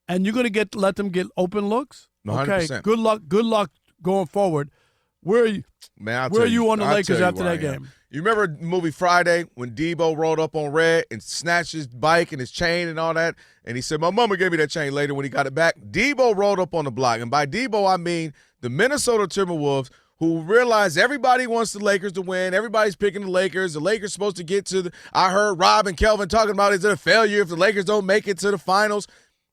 and you're going to let them get open looks? 100%. Okay, good luck going forward. Where are you, Man, where are you on the I'll Lakers tell you after where that I am. game? You remember the movie Friday when Debo rolled up on Red and snatched his bike and his chain and all that? And he said, my mama gave me that chain later when he got it back. Debo rolled up on the block. And by Debo, I mean the Minnesota Timberwolves, who realized everybody wants the Lakers to win. Everybody's picking the Lakers. The Lakers supposed to get to the – I heard Rob and Kelvin talking about is it a failure if the Lakers don't make it to the finals.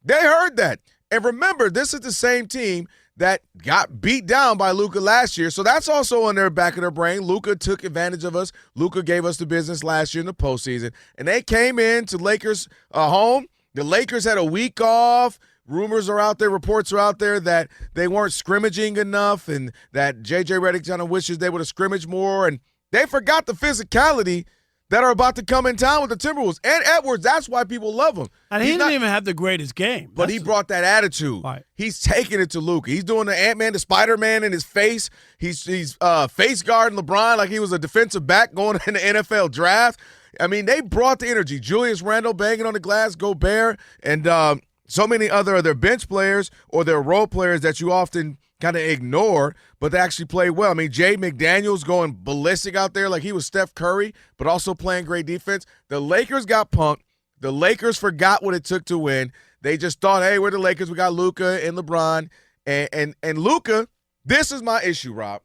They heard that. And remember, this is the same team that got beat down by Luka last year. So that's also on their back of their brain. Luka took advantage of us. Luka gave us the business last year in the postseason. And they came in to Lakers home. The Lakers had a week off. Rumors are out there, reports are out there that they weren't scrimmaging enough and that J.J. Redick kind of wishes they would have scrimmaged more. And they forgot the physicality that are about to come in town with the Timberwolves. And Edwards, that's why people love him. And he didn't even have the greatest game. But he brought that attitude. Right. He's taking it to Luka. He's doing the Ant-Man, the Spider-Man in his face. He's face guarding LeBron like he was a defensive back going in the NFL draft. I mean, they brought the energy. Julius Randle banging on the glass, Gobert, and so many other of their bench players or their role players that you often kind of ignore, but they actually play well. I mean, Jay McDaniels going ballistic out there like he was Steph Curry, but also playing great defense. The Lakers got punked. The Lakers forgot what it took to win. They just thought, hey, we're the Lakers. We got Luka and LeBron. And Luka, this is my issue, Rob.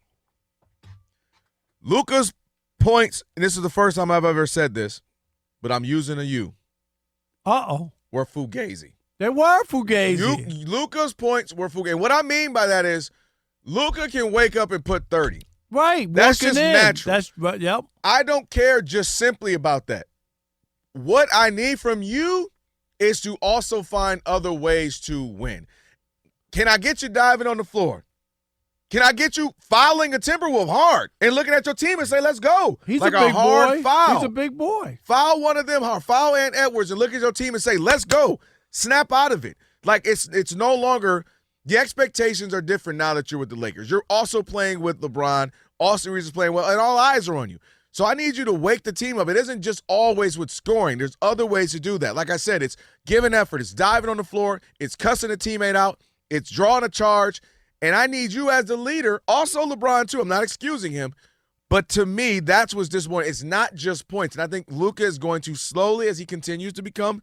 Luka's points, and this is the first time I've ever said this, but I'm using a U. Uh-oh. Were fugazi. They were fugazi. Luka's points were fugazi. What I mean by that is Luka can wake up and put 30. Right. That's just natural. That's right. Yep. I don't care just simply about that. What I need from you is to also find other ways to win. Can I get you diving on the floor? Can I get you fouling a Timberwolf hard and looking at your team and say, let's go? He's like a big hard boy. foul. He's a big boy. Foul one of them hard. Foul Ant Edwards and look at your team and say, let's go. Snap out of it. Like it's no longer – the expectations are different now that you're with the Lakers. You're also playing with LeBron. Austin Reeves is playing well, and all eyes are on you. So I need you to wake the team up. It isn't just always with scoring. There's other ways to do that. Like I said, it's giving effort. It's diving on the floor. It's cussing a teammate out. It's drawing a charge. And I need you as the leader, also LeBron too. I'm not excusing him. But to me, that's what's disappointing. It's not just points. And I think Luka is going to slowly, as he continues to become,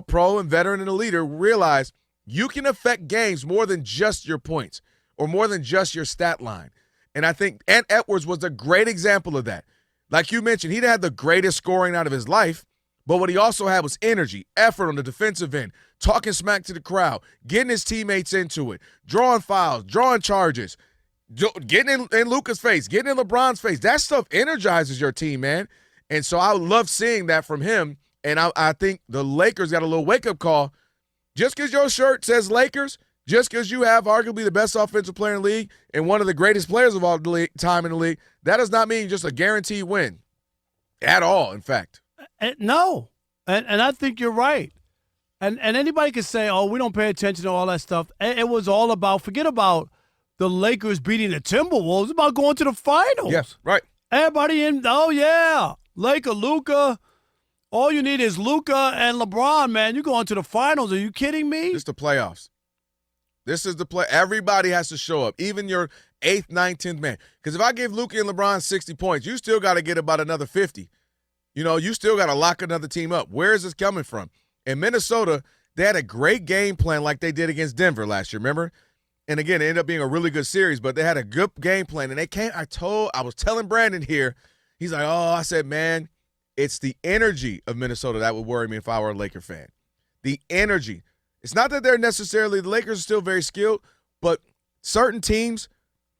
pro and veteran and a leader, realize you can affect games more than just your points or more than just your stat line. And I think Ant Edwards was a great example of that. Like you mentioned, he didn't have the greatest scoring out of his life, but what he also had was energy, effort on the defensive end, talking smack to the crowd, getting his teammates into it, drawing fouls, drawing charges, getting in Luka's face, getting in LeBron's face. That stuff energizes your team, man. And so I love seeing that from him. And I think the Lakers got a little wake-up call. Just because your shirt says Lakers, just because you have arguably the best offensive player in the league and one of the greatest players of all time in the league, that does not mean just a guaranteed win at all, in fact. No. And I think you're right. And anybody can say, oh, we don't pay attention to all that stuff. It was all about, forget about the Lakers beating the Timberwolves. It's about going to the finals. Yes, right. Everybody Luka. All you need is Luka and LeBron, man. You're going to the finals. Are you kidding me? This is the playoffs. This is the play. Everybody has to show up, even your 8th, 9th, 10th man. Because if I give Luka and LeBron 60 points, you still got to get about another 50. You still got to lock another team up. Where is this coming from? In Minnesota, they had a great game plan like they did against Denver last year, remember? And again, it ended up being a really good series, but they had a good game plan. And they came, I was telling Brandon here, he's like, I said, man, it's the energy of Minnesota that would worry me if I were a Laker fan. The energy. It's not that they're necessarily, the Lakers are still very skilled, but certain teams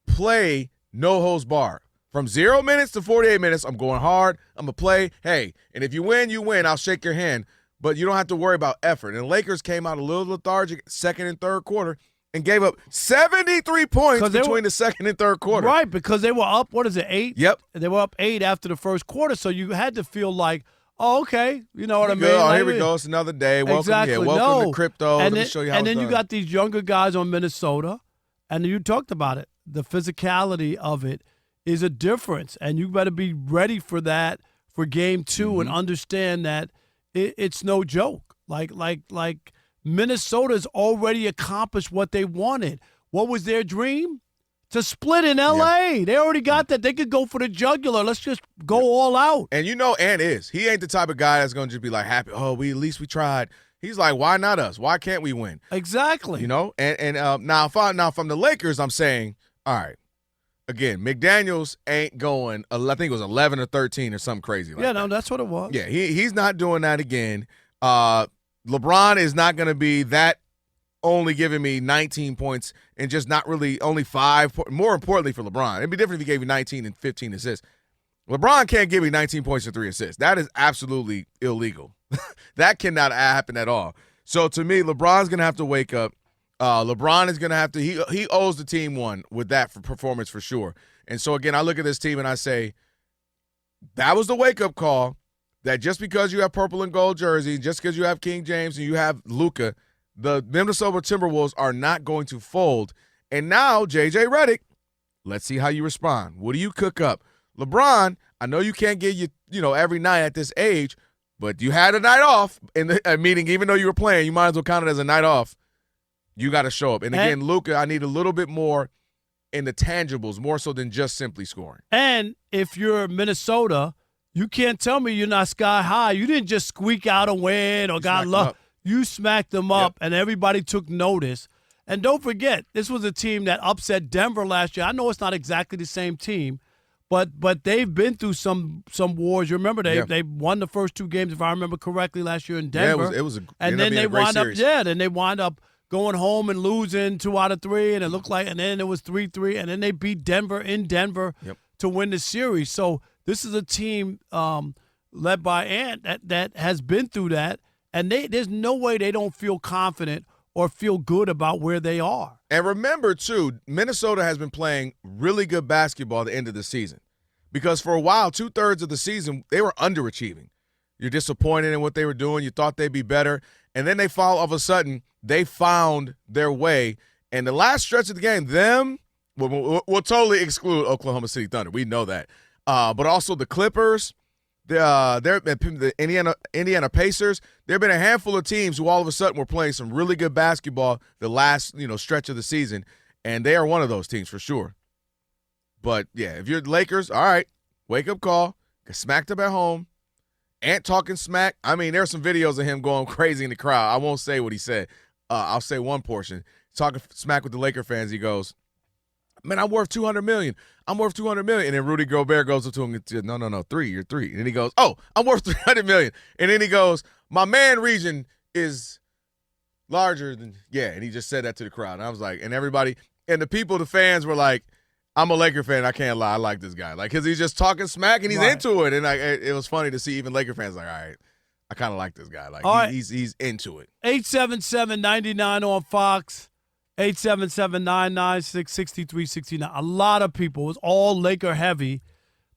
play no holds barred. From 0 minutes to 48 minutes, I'm going hard. I'm going to play. Hey, and if you win, you win. I'll shake your hand. But you don't have to worry about effort. And the Lakers came out a little lethargic second and third quarter and gave up 73 points between the second and third quarter. Right, because they were up, 8? Yep. They were up 8 after the first quarter, so you had to feel like, oh, okay, you know what I mean? Here we go. It's another day. Welcome, exactly. Welcome to crypto. And Let me show you how and it's then done. You got these younger guys on Minnesota, and you talked about it. The physicality of it is a difference, and you better be ready for that for game 2 and understand that it's no joke. Like Minnesota's already accomplished what they wanted. What was their dream? To split in L.A. Yeah. They already got that. They could go for the jugular. Let's just go all out. And Ant is. He ain't the type of guy that's going to just be like happy. Oh, at least we tried. He's like, why not us? Why can't we win? Exactly. Now if I'm the Lakers, I'm saying, all right. Again, McDaniels ain't going. I think it was 11 or 13 or something crazy like that. No, that's what it was. Yeah, he's not doing that again. LeBron is not going to be that. Only giving me 19 points and just not really only 5. More importantly for LeBron, it'd be different if he gave you 19 and 15 assists. LeBron can't give you 19 points and 3 assists. That is absolutely illegal. That cannot happen at all. So to me, LeBron's going to have to wake up. LeBron is going to have to he owes the team one with that performance for sure. And so, again, I look at this team and I say that was the wake-up call that just because you have purple and gold jerseys, just because you have King James and you have Luka, the Minnesota Timberwolves are not going to fold. And now, J.J. Redick, let's see how you respond. What do you cook up? LeBron, I know you can't get every night at this age, but you had a night off in the meeting. Even though you were playing, you might as well count it as a night off. You got to show up. And again, Luka, I need a little bit more in the tangibles, more so than just simply scoring. And if you're Minnesota, you can't tell me you're not sky high. You didn't just squeak out a win or got luck. You smacked them up, and everybody took notice. And don't forget, this was a team that upset Denver last year. I know it's not exactly the same team, but they've been through some wars. You remember they won the first 2 games, if I remember correctly, last year in Denver. Yeah, it was and then they wind up going home and losing 2 out of 3, and it looked like, and then it was 3-3, and then they beat Denver in Denver to win the series. So this is a team led by Ant that has been through that. And there's no way they don't feel confident or feel good about where they are. And remember, too, Minnesota has been playing really good basketball at the end of the season. Because for a while, 2/3 of the season, they were underachieving. You're disappointed in what they were doing. You thought they'd be better. And then all of a sudden, they found their way. And the last stretch of the game, we'll totally exclude Oklahoma City Thunder. We know that. But also the Clippers, the Indiana Pacers. There have been a handful of teams who all of a sudden were playing some really good basketball the last stretch of the season, and they are one of those teams for sure. But yeah, if you're the Lakers, all right, wake up call, get smacked up at home. Ant talking smack. I mean, there are some videos of him going crazy in the crowd. I won't say what he said. I'll say one portion. Talking smack with the Laker fans. He goes, "Man, I'm worth $200 million. I'm worth $200 million." And then Rudy Gobert goes up to him and says, "No, 3. You're 3." And then he goes, "Oh, I'm worth $300 million." And then he goes, "My man region is larger than," and he just said that to the crowd. And I was like, and everybody, and the fans were like, I'm a Laker fan. I can't lie. I like this guy. Like, because he's just talking smack and he's into it. And it was funny to see even Laker fans like, all right, I kind of like this guy. Like, he's into it. 877-99 on Fox. 877-996-6369. A lot of people. It was all Laker heavy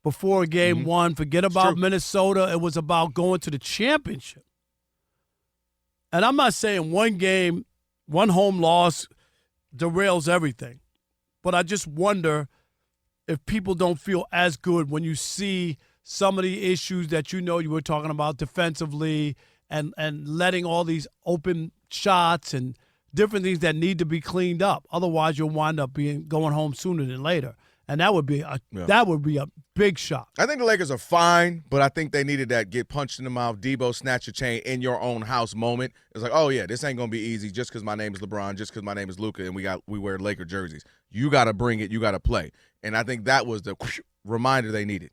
before game one. Forget about Minnesota. It was about going to the championship. And I'm not saying one game, one home loss derails everything. But I just wonder if people don't feel as good when you see some of the issues that you were talking about defensively and letting all these open shots and different things that need to be cleaned up. Otherwise, you'll wind up going home sooner than later. And that would be a big shot. I think the Lakers are fine, but I think they needed that get punched in the mouth, Debo snatch a chain in your own house moment. It's like, oh yeah, this ain't gonna be easy just because my name is LeBron, just because my name is Luka, and we wear Laker jerseys. You got to bring it, you got to play, and I think that was the reminder they needed.